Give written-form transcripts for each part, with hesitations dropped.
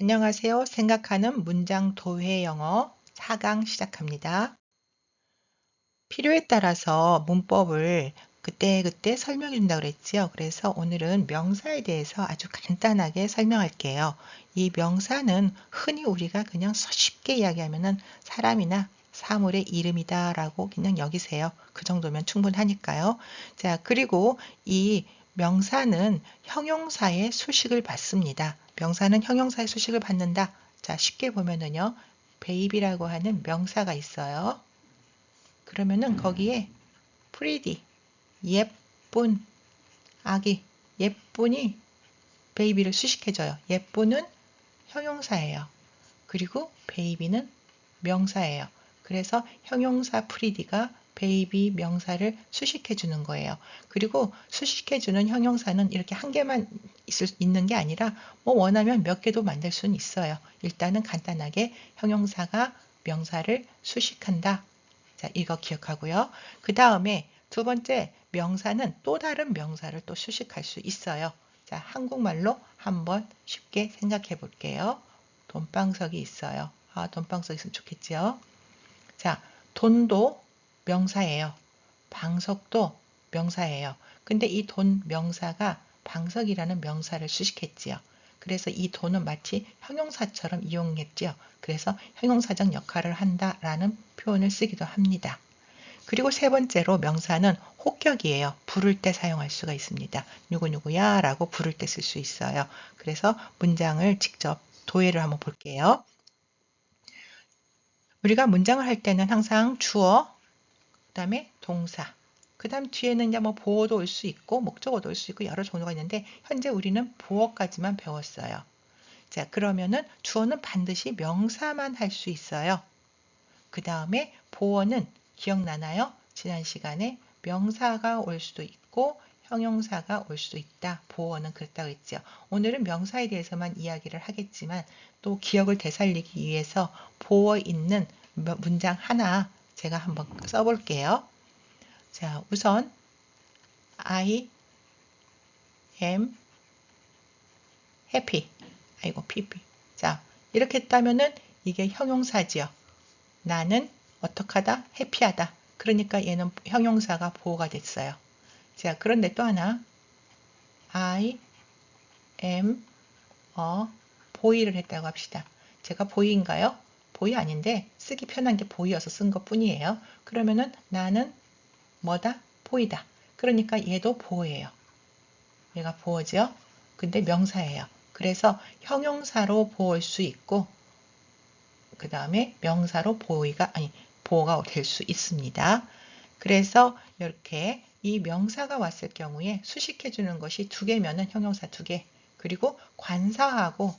안녕하세요. 생각하는 문장 도회 영어 4강 시작합니다. 필요에 따라서 문법을 그때그때 설명해 준다고 그랬지요. 그래서 오늘은 명사에 대해서 아주 간단하게 설명할게요. 이 명사는 흔히 우리가 그냥 쉽게 이야기하면은 사람이나 사물의 이름이다라고 그냥 여기세요. 그 정도면 충분하니까요. 자, 그리고 이 명사는 형용사의 수식을 받습니다. 명사는 형용사의 수식을 받는다. 자, 쉽게 보면은요. baby라고 하는 명사가 있어요. 그러면은 거기에 pretty, 예쁜, 아기, 예쁜이 베이비를 수식해줘요. 예쁜은 형용사예요. 그리고 베이비는 명사예요. 그래서 형용사 pretty가 베이비 명사를 수식해주는 거예요. 그리고 수식해주는 형용사는 이렇게 한 개만 있는 게 아니라 뭐 원하면 몇 개도 만들 수는 있어요. 일단은 간단하게 형용사가 명사를 수식한다. 자, 이거 기억하고요. 그 다음에 두 번째 명사는 또 다른 명사를 또 수식할 수 있어요. 자, 한국말로 한번 쉽게 생각해 볼게요. 돈방석이 있어요. 아, 돈방석 있으면 좋겠지요. 자, 돈도 명사예요. 방석도 명사예요. 근데 이 돈 명사가 방석이라는 명사를 수식했지요. 그래서 이 돈은 마치 형용사처럼 이용했지요. 그래서 형용사적 역할을 한다라는 표현을 쓰기도 합니다. 그리고 세 번째로 명사는 혹격이에요. 부를 때 사용할 수가 있습니다. 누구누구야 라고 부를 때 쓸 수 있어요. 그래서 문장을 직접 도해를 한번 볼게요. 우리가 문장을 할 때는 항상 주어, 그 다음에 동사, 그 다음 뒤에는 이제 뭐 보어도 올 수 있고 목적어도 올 수 있고 여러 종류가 있는데 현재 우리는 보어까지만 배웠어요. 자, 그러면은 주어는 반드시 명사만 할 수 있어요. 그 다음에 보어는 기억나나요? 지난 시간에 명사가 올 수도 있고 형용사가 올 수도 있다. 보어는 그랬다고 했죠. 오늘은 명사에 대해서만 이야기를 하겠지만 또 기억을 되살리기 위해서 보어 있는 문장 하나 제가 한번 써볼게요. 자, 우선 I am happy. 아이고, 피피. 자, 이렇게 했다면은 이게 형용사지요. 나는 어떡하다? 해피하다. 그러니까 얘는 형용사가 보호가 됐어요. 자, 그런데 또 하나. I am a boy를 했다고 합시다. 제가 boy인가요? boy 아닌데 쓰기 편한 게 boy여서 쓴 것 뿐이에요. 그러면은 나는 뭐다? boy다. 그러니까 얘도 보어예요. 얘가 보어죠? 근데 명사예요. 그래서 형용사로 보어일 수 있고 그 다음에 명사로 보호가 될 수 있습니다. 그래서 이렇게 이 명사가 왔을 경우에 수식해 주는 것이 두 개면은 형용사 두 개. 그리고 관사하고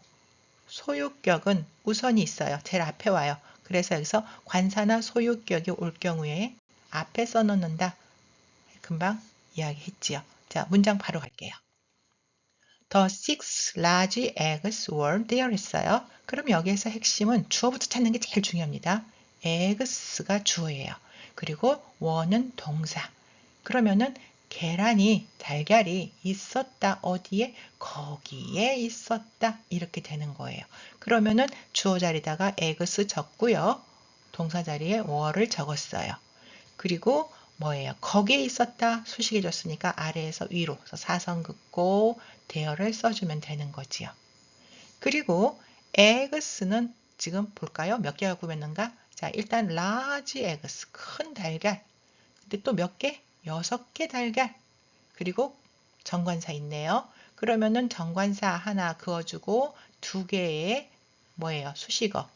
소유격은 우선이 있어요. 제일 앞에 와요. 그래서 여기서 관사나 소유격이 올 경우에 앞에 써놓는다. 금방 이야기했지요. 자, 문장 바로 갈게요. The six large eggs were there 했어요. 그럼 여기에서 핵심은 주어부터 찾는 게 제일 중요합니다. eggs가 주어예요. 그리고 were는 동사. 그러면은 달걀이 있었다. 어디에? 거기에 있었다. 이렇게 되는 거예요. 그러면은 주어 자리다가 eggs 적고요. 동사 자리에 were를 적었어요. 그리고 뭐예요? 거기에 있었다 수식해 줬으니까 아래에서 위로 그래서 사선 긋고 대어를 써주면 되는 거지요. 그리고 eggs는 지금 볼까요? 몇 개가 구했는가? 자, 일단 large eggs 큰 달걀. 근데 또 몇 개? 6개 달걀. 그리고 정관사 있네요. 그러면은 정관사 하나 그어주고 두 개의 뭐예요? 수식어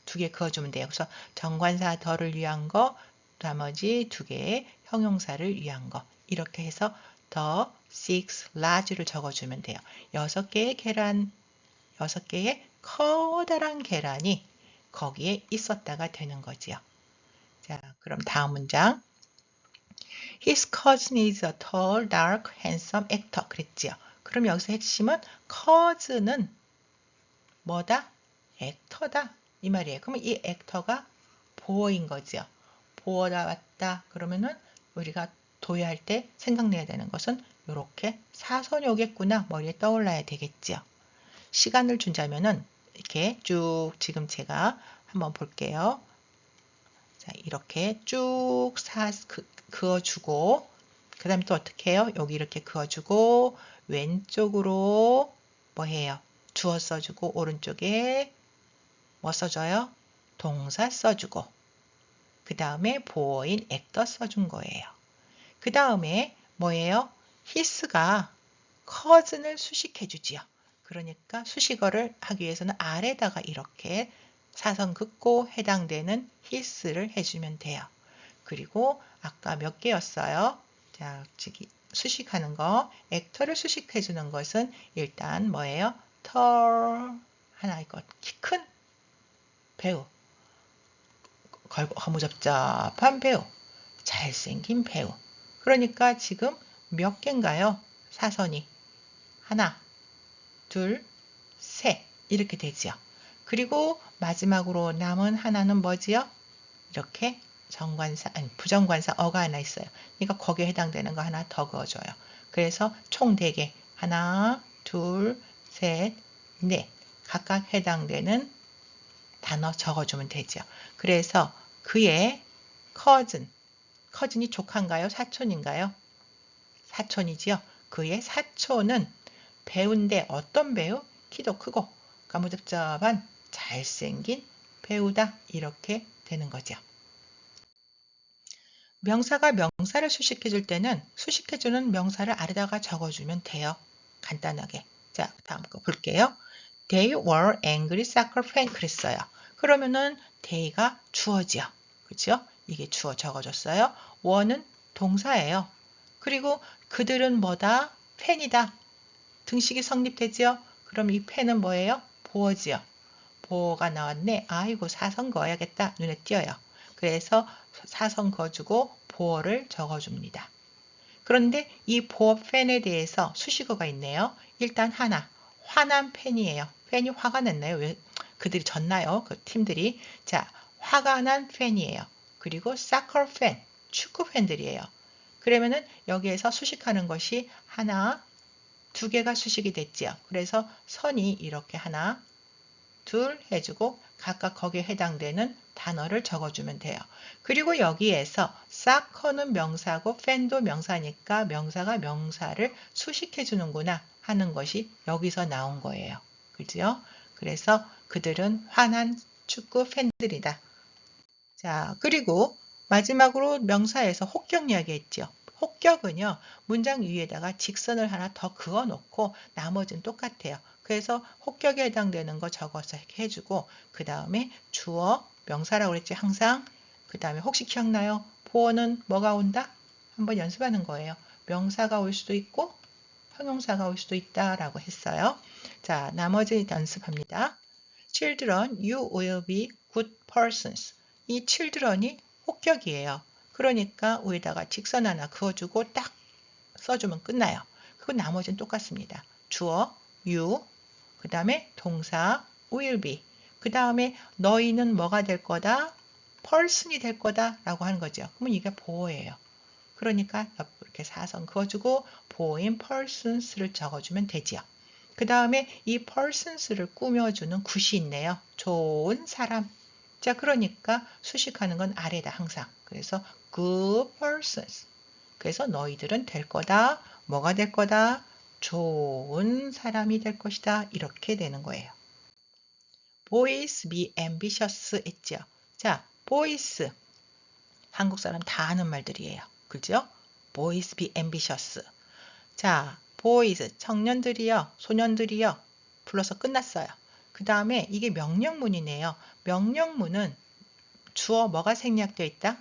두 개 그어주면 돼요. 그래서 정관사 덜을 위한 거, 나머지 두 개의 형용사를 위한 거. 이렇게 해서 the six large를 적어주면 돼요. 6개의 계란, 6개의 커다란 계란이 거기에 있었다가 되는 거지요. 자, 그럼 다음 문장. His cousin is a tall, dark, handsome actor. 그랬지요. 그럼 여기서 핵심은 cousin은 뭐다? 액터다. 이 말이에요. 그러면 이 액터가 보어인 거죠. 보어다 왔다. 그러면은 우리가 도의할 때 생각내야 되는 것은 이렇게 사선이 오겠구나 머리에 떠올라야 되겠죠. 시간을 준다면은 이렇게 쭉 지금 제가 한번 볼게요. 자, 이렇게 쭉 그어주고 그 다음에 또 어떻게 해요? 여기 이렇게 그어주고 왼쪽으로 뭐 해요? 주어 써주고 오른쪽에 뭐 써줘요? 동사 써주고 그 다음에 보어인 액터 써준 거예요. 그 다음에 뭐예요? his가 cousin을 수식해주지요. 그러니까 수식어를 하기 위해서는 아래다가 이렇게 사선 긋고 해당되는 his를 해주면 돼요. 그리고 아까 몇 개였어요? 자, 수식하는 거, 액터를 수식해주는 것은 일단 뭐예요? 하나 이거 키 큰 배우, 거무잡잡한 배우, 잘생긴 배우. 그러니까 지금 몇 개인가요? 사선이 하나, 둘, 셋 이렇게 되지요. 그리고 마지막으로 남은 하나는 뭐지요? 이렇게 정관사, 아니 부정관사 어가 하나 있어요. 그러니까 거기에 해당되는 거 하나 더 그어줘요. 그래서 총 4개 하나, 둘, 셋, 넷 각각 해당되는 단어 적어주면 되죠. 그래서 그의 커즌이 조카인가요? 사촌인가요? 사촌이지요. 그의 사촌은 배우인데 어떤 배우? 키도 크고 까무잡잡한 잘생긴 배우다. 이렇게 되는 거죠. 명사가 명사를 수식해줄 때는 수식해주는 명사를 아래다가 적어주면 돼요. 간단하게. 자, 다음 거 볼게요. They were angry soccer fan 그랬어요. 그러면은 they가 주어지요. 그렇죠? 이게 주어 적어줬어요. were는 동사예요. 그리고 그들은 뭐다? 팬이다. 등식이 성립되지요? 그럼 이 팬은 뭐예요? 보어지요. 보어가 나왔네. 아이고 사선 그어야겠다. 눈에 띄어요. 그래서 사선 그어주고 보어를 적어줍니다. 그런데 이 보어 팬에 대해서 수식어가 있네요. 일단 하나, 화난 팬이에요. 팬이 화가 났나요? 왜 그들이 졌나요? 그 팀들이. 자, 화가 난 팬이에요. 그리고 사커 팬, 축구 팬들이에요. 그러면은 여기에서 수식하는 것이 하나, 2개가 수식이 됐지요. 그래서 선이 이렇게 하나, 둘 해주고 각각 거기에 해당되는 단어를 적어주면 돼요. 그리고 여기에서 사커는 명사고 팬도 명사니까 명사가 명사를 수식해주는구나 하는 것이 여기서 나온 거예요. 그죠? 그래서 그들은 화난 축구 팬들이다. 자, 그리고 마지막으로 명사에서 혹격 이야기했죠. 혹격은요, 문장 위에다가 직선을 하나 더 그어 놓고 나머지는 똑같아요. 그래서 혹격에 해당되는 거 적어서 이렇게 해주고 그 다음에 주어, 명사라고 그랬지 항상. 그 다음에 혹시 기억나요? 보어는 뭐가 온다? 한번 연습하는 거예요. 명사가 올 수도 있고 형용사가 올 수도 있다라고 했어요. 자, 나머지 연습합니다. Children, you will be good persons. 이 children이 혹격이에요. 그러니까 위에다가 직선 하나 그어주고 딱 써주면 끝나요. 그리고 나머지는 똑같습니다. 주어, you, 그 다음에 동사, will be, 그 다음에 너희는 뭐가 될 거다? person이 될 거다 라고 하는 거죠. 그러면 이게 보어예요. 그러니까 이렇게 사선 그어주고 보어인 persons를 적어주면 되지요. 그 다음에 이 persons를 꾸며주는 굿이 있네요. 좋은 사람. 자, 그러니까 수식하는 건 아래다 항상. 그래서 good persons. 그래서 너희들은 될 거다. 뭐가 될 거다? 좋은 사람이 될 것이다. 이렇게 되는 거예요. boys be ambitious 했죠. 자, boys. 한국 사람 다 아는 말들이에요. 그죠? boys be ambitious. 자, boys, 청년들이요, 소년들이요. 불러서 끝났어요. 그 다음에 이게 명령문이네요. 명령문은 주어 뭐가 생략되어 있다?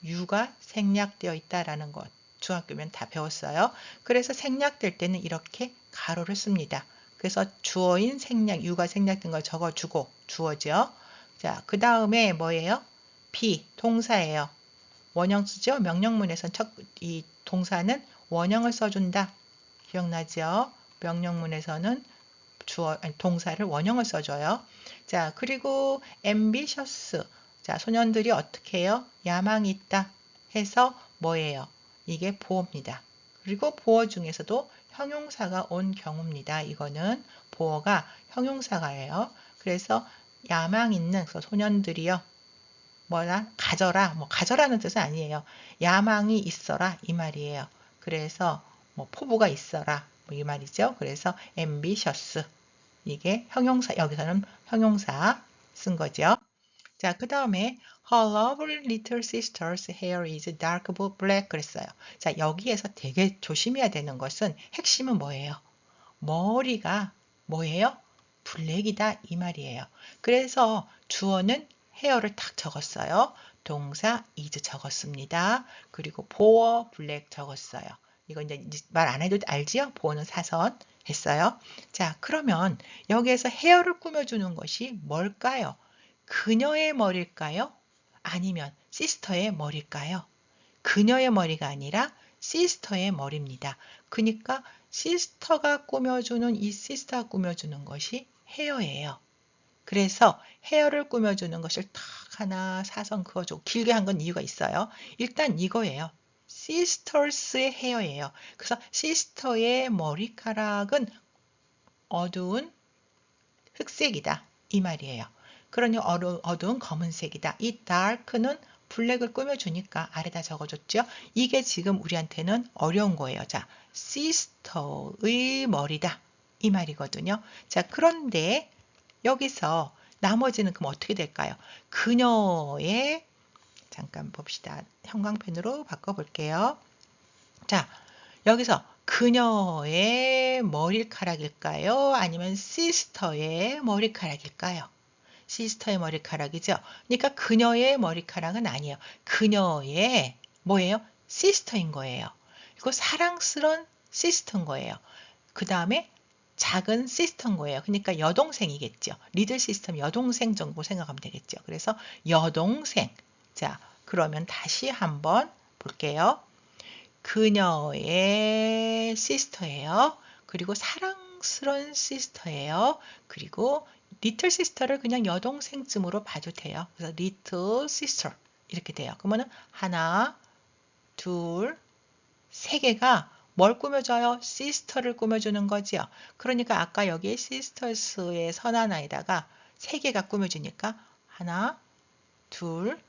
you가 생략되어 있다라는 것. 중학교면 다 배웠어요. 그래서 생략될 때는 이렇게 가로를 씁니다. 그래서 주어인 생략, you가 생략된 걸 적어주고 주어죠. 자, 그 다음에 뭐예요? be, 동사예요. 원형 쓰죠? 명령문에선 이 동사는 원형을 써준다. 기억나죠? 명령문에서는 동사를 원형을 써줘요. 자, 그리고 ambitious. 자, 소년들이 어떻게 해요? 야망이 있다 해서 뭐예요? 이게 보어입니다. 그리고 보어 중에서도 형용사가 온 경우입니다. 이거는 보어가 형용사가예요. 그래서 야망 있는 소년들이여 뭐라 가져라. 뭐 가져라는 뜻은 아니에요. 야망이 있어라 이 말이에요. 그래서 뭐 포부가 있어라 뭐 이 말이죠. 그래서 ambitious 이게 형용사 여기서는 형용사 쓴 거죠. 자, 그 다음에 her lovely little sister's hair is dark black 그랬어요. 자, 여기에서 되게 조심해야 되는 것은 핵심은 뭐예요? 머리가 뭐예요? 블랙이다 이 말이에요. 그래서 주어는 헤어를 딱 적었어요. 동사 is 적었습니다. 그리고 보어 블랙 적었어요. 이거 이제 말 안 해도 알지요? 보어는 사선 했어요. 자, 그러면 여기에서 헤어를 꾸며주는 것이 뭘까요? 그녀의 머리일까요? 아니면 시스터의 머리일까요? 그녀의 머리가 아니라 시스터의 머리입니다. 그러니까 시스터가 꾸며주는 이 시스터가 꾸며주는 것이 헤어예요. 그래서 헤어를 꾸며주는 것을 딱 하나 사선 그어주고 길게 한 건 이유가 있어요. 일단 이거예요. 시스터스의 헤어예요. 그래서 시스터의 머리카락은 어두운 흑색이다. 이 말이에요. 그러니 어두운 검은색이다. 이 dark는 블랙을 꾸며주니까 아래다 적어줬죠. 이게 지금 우리한테는 어려운 거예요. 자, sister의 머리다. 이 말이거든요. 자, 그런데 여기서 나머지는 그럼 어떻게 될까요? 그녀의 잠깐 봅시다. 형광펜으로 바꿔볼게요. 자, 여기서 그녀의 머리카락일까요? 아니면 시스터의 머리카락일까요? 시스터의 머리카락이죠. 그러니까 그녀의 머리카락은 아니에요. 그녀의 뭐예요? 시스터인 거예요. 그리고 사랑스러운 시스터인 거예요. 그 다음에 작은 시스터인 거예요. 그러니까 여동생이겠죠. 리들 시스터 여동생 정도 생각하면 되겠죠. 그래서 여동생. 자, 그러면 다시 한번 볼게요. 그녀의 시스터예요. 그리고 사랑스러운 시스터예요. 그리고 리틀 시스터를 그냥 여동생쯤으로 봐도 돼요. 그래서 리틀 시스터 이렇게 돼요. 그러면 하나, 둘, 세 개가 뭘 꾸며줘요? 시스터를 꾸며주는 거지요. 그러니까 아까 여기 시스터스의 선하나에다가 세 개가 꾸며주니까 하나, 둘,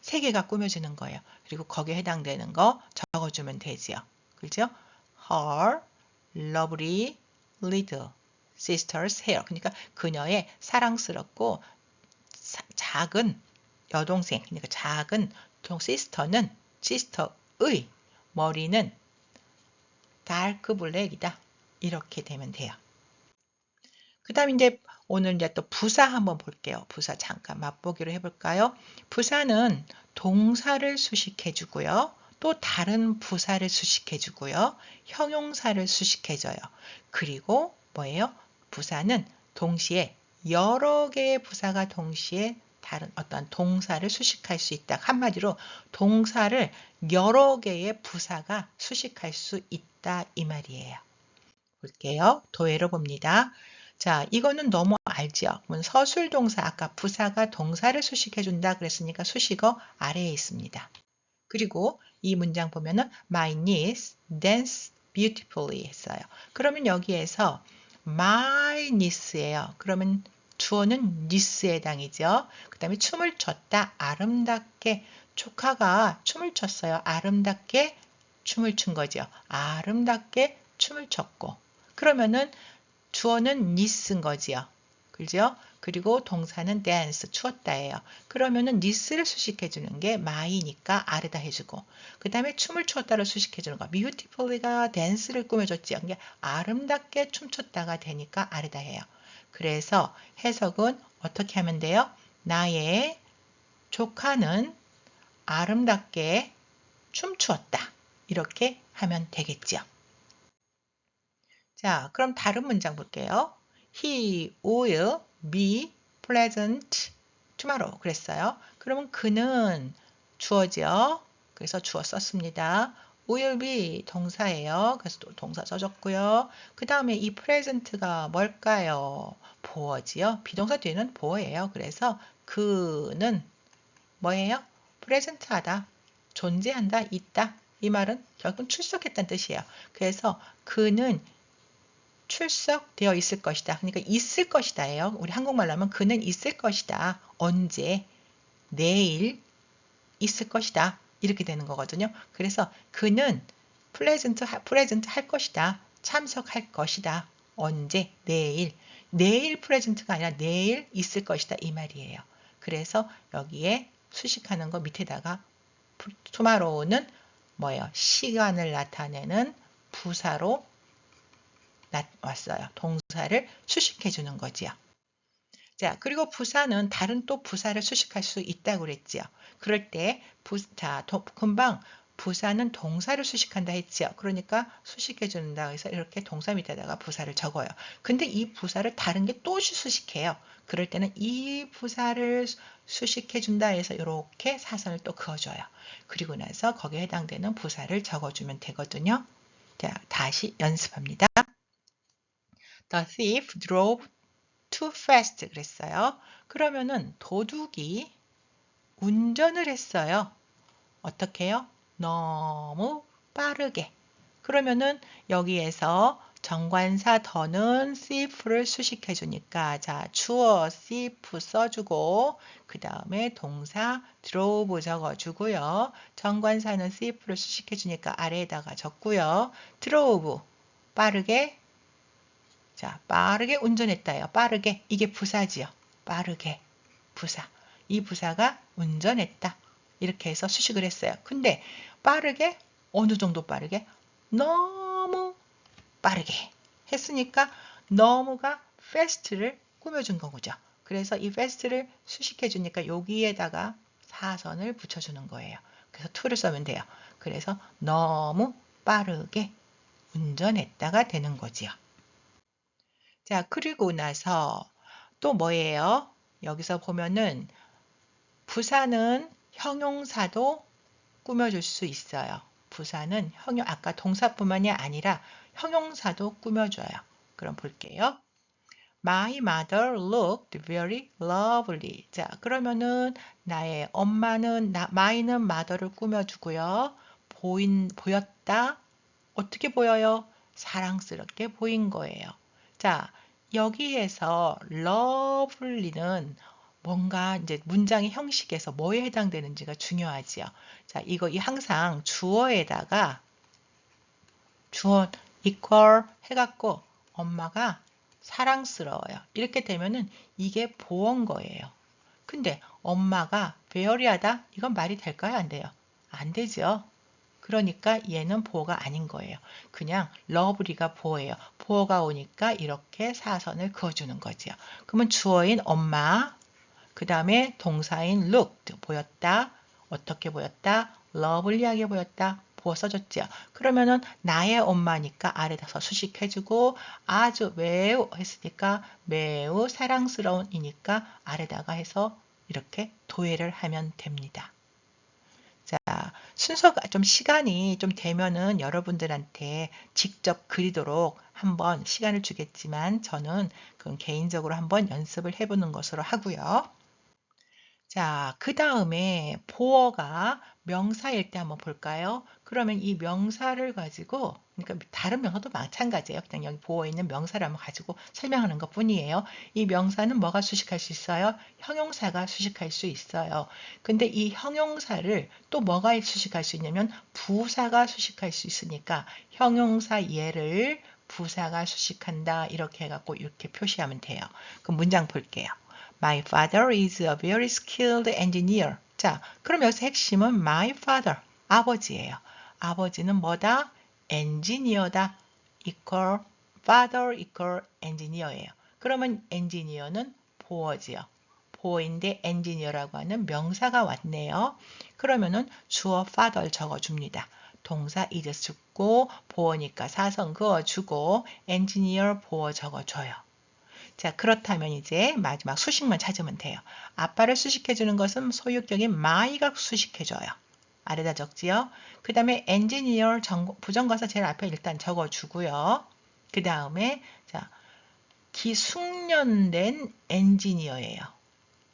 세 개가 꾸며주는 거예요. 그리고 거기에 해당되는 거 적어주면 되지요. 그죠? Her lovely little sister's hair. 그러니까 그녀의 사랑스럽고 작은 여동생, 그러니까 작은 시스터는 시스터의 머리는 다크 블랙이다. 이렇게 되면 돼요. 그 다음에 이제 오늘 이제 또 부사 한번 볼게요. 부사 잠깐 맛보기로 해볼까요? 부사는 동사를 수식해 주고요. 또 다른 부사를 수식해 주고요. 형용사를 수식해 줘요. 그리고 뭐예요? 부사는 동시에 여러 개의 부사가 동시에 다른 어떤 동사를 수식할 수 있다. 한마디로 동사를 여러 개의 부사가 수식할 수 있다. 이 말이에요. 볼게요. 도해로 봅니다. 자, 이거는 너무 알죠? 서술동사, 아까 부사가 동사를 수식해준다 그랬으니까 수식어 아래에 있습니다. 그리고 이 문장 보면은 My niece dance beautifully 했어요. 그러면 여기에서 my niece예요. 그러면 주어는 niece에 해당이죠. 그 다음에 춤을 췄다. 아름답게 조카가 춤을 췄어요. 아름답게 춤을 춘 거죠. 아름답게 춤을 췄고 그러면은 주어는 niece인 거지요. 그죠? 그리고 동사는 dance, 추었다예요. 그러면은 niece를 수식해주는 게 my니까 아르다 해주고 그 다음에 춤을 추었다를 수식해주는 거 beautifully가 dance를 꾸며줬지요. 이게 아름답게 춤췄다가 되니까 아르다 해요. 그래서 해석은 어떻게 하면 돼요? 나의 조카는 아름답게 춤추었다. 이렇게 하면 되겠죠. 자, 그럼 다른 문장 볼게요. He will be pleasant tomorrow. 그랬어요. 그러면 그는 주어죠. 그래서 주어 썼습니다. will be 동사예요. 그래서 또 동사 써줬고요. 그 다음에 이 present가 뭘까요? 보어지요. 비동사 뒤에는 보어예요. 그래서 그는 뭐예요? present하다, 존재한다, 있다. 이 말은 결국 출석했다는 뜻이에요. 그래서 그는 출석되어 있을 것이다. 그러니까 있을 것이다예요. 우리 한국말로 하면 그는 있을 것이다. 언제? 내일 있을 것이다. 이렇게 되는 거거든요. 그래서 그는 프레젠트 할 것이다. 참석할 것이다. 언제? 내일. 내일 프레젠트가 아니라 내일 있을 것이다. 이 말이에요. 그래서 여기에 수식하는 거 밑에다가 tomorrow는 뭐예요? 시간을 나타내는 부사로 왔어요. 동사를 수식해 주는 거지요. 자, 그리고 부사는 다른 또 부사를 수식할 수 있다고 그랬지요. 그럴 때 금방 부사는 동사를 수식한다 했지요. 그러니까 수식해 준다 해서 이렇게 동사 밑에다가 부사를 적어요. 근데 이 부사를 다른 게 또 수식해요. 그럴 때는 이 부사를 수식해 준다 해서 이렇게 사선을 또 그어줘요. 그리고 나서 거기에 해당되는 부사를 적어주면 되거든요. 자, 다시 연습합니다. The thief drove too fast 그랬어요. 그러면은 도둑이 운전을 했어요. 어떻게 해요? 너무 빠르게. 그러면은 여기에서 정관사 더는 thief를 수식해 주니까 자, 주어 thief 써주고 그 다음에 동사 drove 적어주고요. 정관사는 thief를 수식해 주니까 아래에다가 적고요. drove 빠르게 자, 빠르게 운전했다요. 빠르게. 이게 부사지요. 빠르게. 부사. 이 부사가 운전했다. 이렇게 해서 수식을 했어요. 근데 빠르게 어느 정도 빠르게? 너무 빠르게 했으니까 너무가 fast를 꾸며준 거죠. 그래서 이 fast를 수식해 주니까 여기에다가 사선을 붙여주는 거예요. 그래서 to를 써면 돼요. 그래서 너무 빠르게 운전했다가 되는 거지요. 자, 그리고 나서 또 뭐예요? 여기서 보면은 부사는 형용사도 꾸며줄 수 있어요. 부사는 아까 동사뿐만이 아니라 형용사도 꾸며줘요. 그럼 볼게요. My mother looked very lovely. 자, 그러면은 나의 엄마는 my는 mother를 꾸며주고요. 보였다. 어떻게 보여요? 사랑스럽게 보인 거예요. 자, 여기에서 lovely는 뭔가 이제 문장의 형식에서 뭐에 해당되는지가 중요하지요. 자, 이거 항상 주어에다가 주어 equal 해갖고 엄마가 사랑스러워요. 이렇게 되면은 이게 보어인 거예요. 근데 엄마가 very하다? 이건 말이 될까요? 안 돼요? 안 되죠. 그러니까 얘는 보어가 아닌 거예요. 그냥 러브리가 보어예요. 보어가 오니까 이렇게 사선을 그어주는 거죠. 그러면 주어인 엄마, 그 다음에 동사인 looked, 보였다. 어떻게 보였다? 러블리하게 보였다. 보어 써줬죠. 그러면은 나의 엄마니까 아래다서 수식해주고 아주 매우 했으니까 매우 사랑스러운 이니까 아래다가 해서 이렇게 도예를 하면 됩니다. 자, 순서가 좀 시간이 좀 되면은 여러분들한테 직접 그리도록 한번 시간을 주겠지만 저는 그건 개인적으로 한번 연습을 해보는 것으로 하고요. 자, 그 다음에 보어가 명사일 때 한번 볼까요? 그러면 이 명사를 가지고, 그러니까 다른 명사도 마찬가지예요. 그냥 여기 보어 있는 명사를 한번 가지고 설명하는 것 뿐이에요. 이 명사는 뭐가 수식할 수 있어요? 형용사가 수식할 수 있어요. 근데 이 형용사를 또 뭐가 수식할 수 있냐면 부사가 수식할 수 있으니까 형용사 예를 부사가 수식한다. 이렇게 해갖고 이렇게 표시하면 돼요. 그럼 문장 볼게요. My father is a very skilled engineer. 자, 그럼 여기서 핵심은 my father, 아버지예요. 아버지는 뭐다? 엔지니어다. equal father equal engineer예요. 그러면 engineer는 보어지요. 보어인데 engineer라고 하는 명사가 왔네요. 그러면은 주어 father 적어줍니다. 동사 is 죽고 보어니까 사선 그어주고 engineer 보어 적어줘요. 자, 그렇다면 이제 마지막 수식만 찾으면 돼요. 아빠를 수식해주는 것은 소유격인 my가 수식해줘요. 아래다 적지요. 그 다음에 engineer 부정과사 제일 앞에 일단 적어주고요. 그 다음에 자, 기숙련된 엔지니어예요.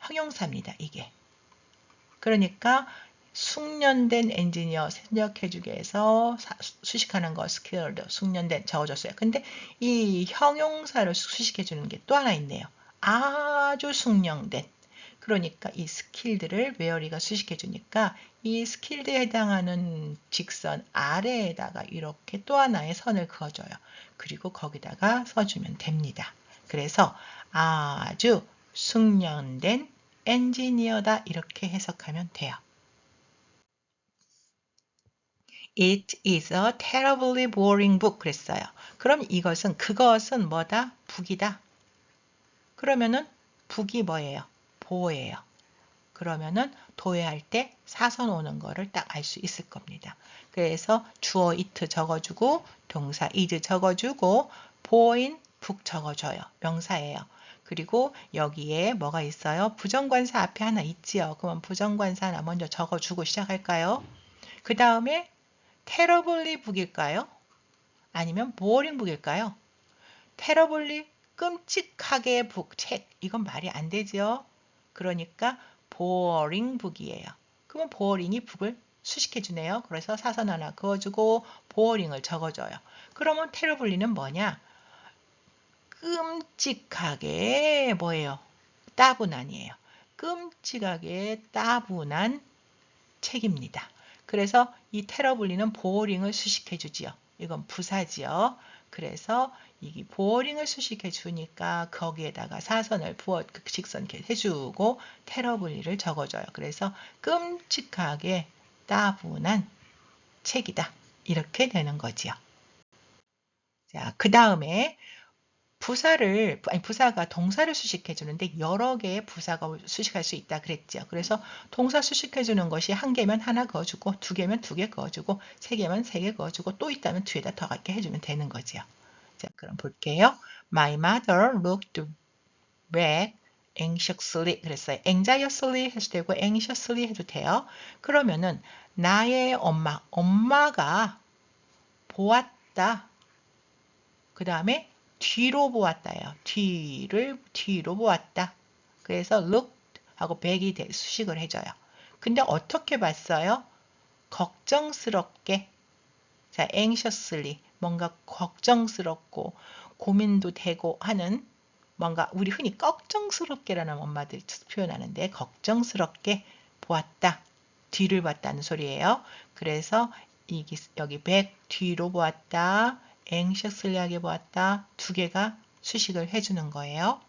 형용사입니다. 이게. 그러니까 숙련된 엔지니어 생략해주기 위해서 수식하는 거 skilled 숙련된 적어줬어요. 근데 이 형용사를 수식해주는 게 또 하나 있네요. 아주 숙련된. 그러니까 이 skilled를 where이가 수식해주니까 이 skilled에 해당하는 직선 아래에다가 이렇게 또 하나의 선을 그어줘요. 그리고 거기다가 써주면 됩니다. 그래서 아주 숙련된 엔지니어다 이렇게 해석하면 돼요. It is a terribly boring book 그랬어요. 그럼 그것은 뭐다? 북이다. 그러면은 북이 뭐예요? 보예요. 그러면은 도해할 때 사선 오는 거를 딱 알 수 있을 겁니다. 그래서 주어 it 적어주고 동사 is 적어주고 보인 북 적어줘요. 명사예요. 그리고 여기에 뭐가 있어요? 부정관사 앞에 하나 있지요. 그러면 부정관사 하나 먼저 적어주고 시작할까요? 그 다음에 terribly 북일까요? 아니면 boring 북일까요? terribly 끔찍하게 북, 책. 이건 말이 안 되죠. 그러니까 boring 북이에요. 그러면 boring이 북을 수식해주네요. 그래서 사선 하나 그어주고 boring을 적어줘요. 그러면 terribly는 뭐냐? 끔찍하게 뭐예요? 따분한이에요. 끔찍하게 따분한 책입니다. 그래서 이 terribly는 boring을 수식해주지요. 이건 부사지요. 그래서 이 boring을 수식해 주니까 거기에다가 사선을 직선 이렇게 해주고 terribly를 적어줘요. 그래서 끔찍하게 따분한 책이다. 이렇게 되는 거지요. 자, 그 다음에 부사가 동사를 수식해 주는데 여러 개의 부사가 수식할 수 있다 그랬죠. 그래서 동사 수식해 주는 것이 한 개면 하나 그어주고 두 개면 두 개 그어주고 세 개면 세 개 그어주고 또 있다면 뒤에다 더 갖게 해주면 되는 거죠. 자, 그럼 볼게요. My mother looked back anxiously 그랬어요. anxiously 해도 되고 anxiously 해도 돼요. 그러면은 나의 엄마가 보았다. 그 다음에 뒤로 보았다예요. 뒤로 보았다. 그래서 looked 하고 back이 수식을 해줘요. 근데 어떻게 봤어요? 걱정스럽게. 자, anxiously 뭔가 걱정스럽고 고민도 되고 하는 뭔가 우리 흔히 걱정스럽게라는 엄마들이 표현하는데 걱정스럽게 보았다. 뒤를 봤다는 소리예요. 그래서 여기 back 뒤로 보았다. anxiously하게 보았다. 두 개가 수식을 해주는 거예요.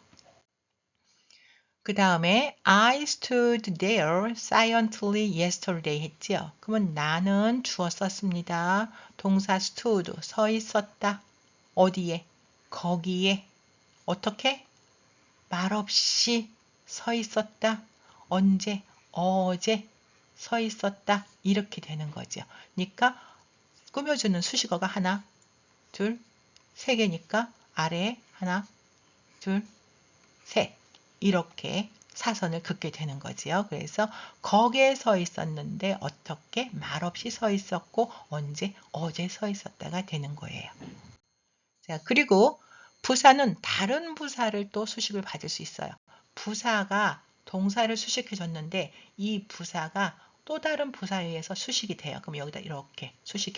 그 다음에 I stood there silently yesterday 했지요. 그러면 나는 주어 썼습니다. 동사 stood 서 있었다. 어디에? 거기에. 어떻게? 말없이 서 있었다. 언제? 어제 서 있었다. 이렇게 되는 거죠. 그러니까 꾸며주는 수식어가 하나, 둘, 세 개니까 아래에 하나, 둘, 셋 이렇게 사선을 긋게 되는 거지요. 그래서 거기에 서 있었는데 어떻게 말없이 서 있었고 언제 어제 서 있었다가 되는 거예요. 자, 그리고 부사는 다른 부사를 또 수식을 받을 수 있어요. 부사가 동사를 수식해 줬는데 이 부사가 또 다른 부사에 의해서 수식이 돼요. 그럼 여기다 이렇게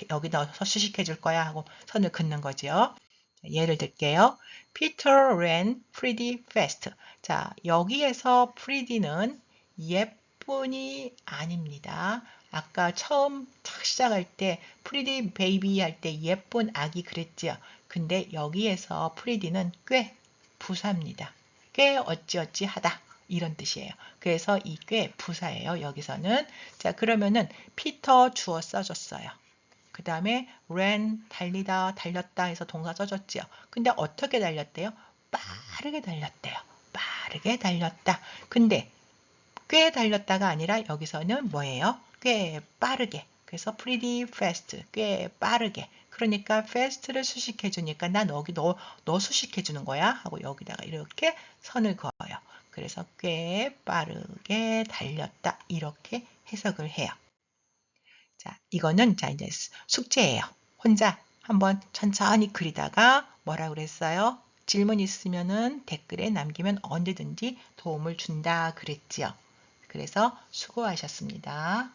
여기 넣어서 수식해 줄 거야 하고 선을 긋는 거죠. 예를 들게요. Peter ran pretty fast. 자, 여기에서 pretty는 예쁜이 아닙니다. 아까 처음 시작할 때 pretty baby 할 때 예쁜 아기 그랬죠. 근데 여기에서 pretty는 꽤 부사입니다. 꽤 어찌어찌 하다. 이런 뜻이에요. 그래서 이 꽤 부사예요. 여기서는. 자, 그러면은 피터 주어 써줬어요. 그 다음에 ran 달리다 달렸다 해서 동사 써줬지요. 근데 어떻게 달렸대요? 빠르게 달렸대요. 빠르게 달렸다. 근데 꽤 달렸다가 아니라 여기서는 뭐예요? 꽤 빠르게. 그래서 pretty fast. 꽤 빠르게. 그러니까 fast를 수식해 주니까 난 여기 너 수식해 주는 거야 하고 여기다가 이렇게 선을 그어요. 그래서 꽤 빠르게 달렸다. 이렇게 해석을 해요. 자, 이거는 이제 숙제예요. 혼자 한번 천천히 그리다가 뭐라 그랬어요? 질문 있으면은 댓글에 남기면 언제든지 도움을 준다 그랬지요. 그래서 수고하셨습니다.